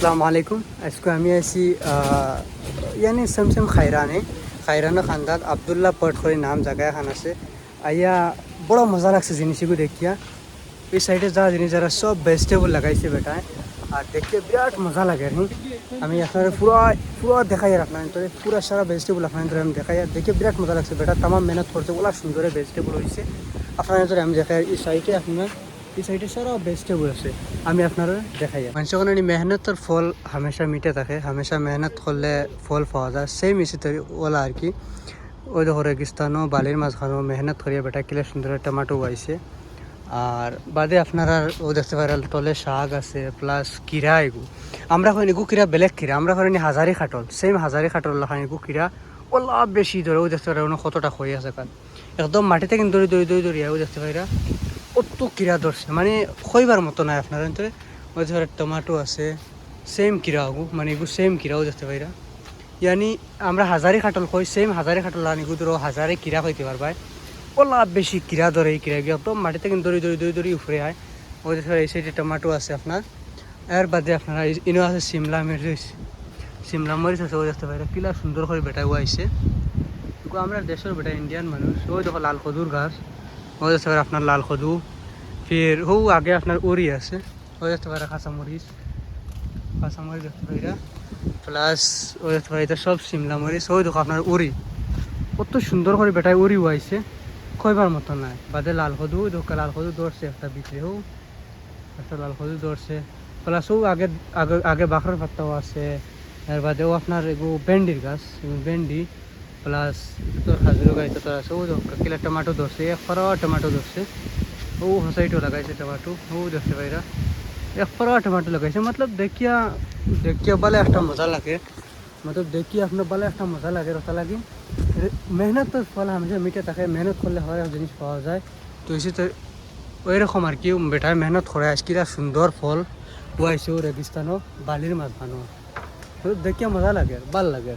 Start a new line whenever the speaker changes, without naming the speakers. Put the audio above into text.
अस्सलाम वालेकुम। इसको আমি আছি यानी समसम খাইরানে খান্দাত আব্দুল্লাহ পট করে নাম জায়গা খান আছে আইয়া বড় মজা লাগছে জিনিসগুলো দেখিয়া। এই সাইডে যা জিনিস যারা সব ভেজিটেবল লাগাইছে বেটায় আর দেখতে বিরাট মজা লাগে। আমি আপনার পুরো দেখাই আর আপনার পুরো সারা ভেজিটেবল আপনার আমি দেখাই আর দেখে বিরাট মজা লাগছে। বেটা তামাম মেহনত করছে, ওলা সুন্দর ভেজিটেবল হয়েছে আপনার আমি দেখাই। এই সাইডে আপনার এই সাইডে সারা ভেজিটেবল আছে, আমি আপনারা দেখাই। মানুষের কারণে মেহনতের ফল হামেশা মিটে থাকে, হামেশা মেহনত করলে ফল পাওয়া যায়। সেম ইসি তৈরি ওলা আর কি। ওই দেখো রেগিস্তানও বালির মাঝখানেও মেহনত করিয়া বেটা কিলে সুন্দর টমেটো গাইছে। আর বাদে আপনারা ও দেখতে পারেন তলে শাক আছে প্লাস কিরা। এগু আমরা হয় এগু কিরা বেলেগ কিরা, আমরা হয় হাজারি খাটল, সেম হাজারি খাটল লাখান এগু কিরা ওলা বেশি ধরে। ও দেখতে পারে কতটা হয়ে আছে কারণ একদম মাটিতে কিন্তু দড়ি ও দেখতে পাইরা অত কিরা ধরছে, মানে খইবার মতো নাই আপনার অন্তরে। ওই ধরে টমাটো আছে সেম কিরা আগু, মানে এগু সেম কিরাও দেখতে পাইরা। ইয়ানি আমরা হাজারি খাটল কই, সেম হাজারি খাটল লান এগু ধরো হাজারে কিরা হইতে পারবাই। ওলা বেশি কিরা ধরে এই কিরা গিয়ে একদম মাটিতে কিন্তু দড়ি উফরে হয়। ওই ধরে এই সাইডে টমাটো আছে আপনার। এর বাদে আপনারা ইনো আছে সিমলা মরিচ আছে। ওই দেখতে পাইরা কিলা সুন্দর করে বেটা আইছে। আমরা দেশের বেটা ইন্ডিয়ান মানুষ। ওই দেখো লাল খদুর গাছ, ওই দেখতে পারে আপনার লাল খদু। ফির হু আগে আপনার উড়ি আছে, ওই দেখতে পারে কাঁচামরিচ দেখতে পাইরা প্লাস ওই দেখতে পাই সব সিমলা মরিচ। ওই দেখো আপনার উড়ি কত সুন্দর করে বেটায় উড়ি আইছে, কয়বার মতো নাই। বাদে লাল খদু, ওই দেখো লাল খদু ধরছে একটা বিক্রি, হু একটা লাল খদু ধরছে। প্লাস ও আগে আগে আগে বাখরার পাত্তাও আছে। এর বাদেও আপনার এগু ভেন্ডির গাছ, ভেন্ডি প্লাস তোর খাজুর গাড়িতে তোর আছে। ও কিলা টমাটো ধরছে, একবার টমাটো ধরছে। ও হসাইটও লাগাইছে টমাটো, ও দেখতে পাইরা একবার টমাটো লাগাইছে। মতলব দেখিয়া বালে একটা মজা লাগে, আপনার বালে একটা মজা লাগে। রতা লাগে মেহনত তো ফল হামেশা মিটে থাকে, মেহনত করলে হয় জিনিস পাওয়া যায়। তো এসে তো ওই রকম আর কি বেটায় মেহনত করে আজকিরা সুন্দর ফল ওয়াইছে রেগিস্তানও বালির মাঝখানো। দেখিয়া মজা লাগে, ভাল লাগে।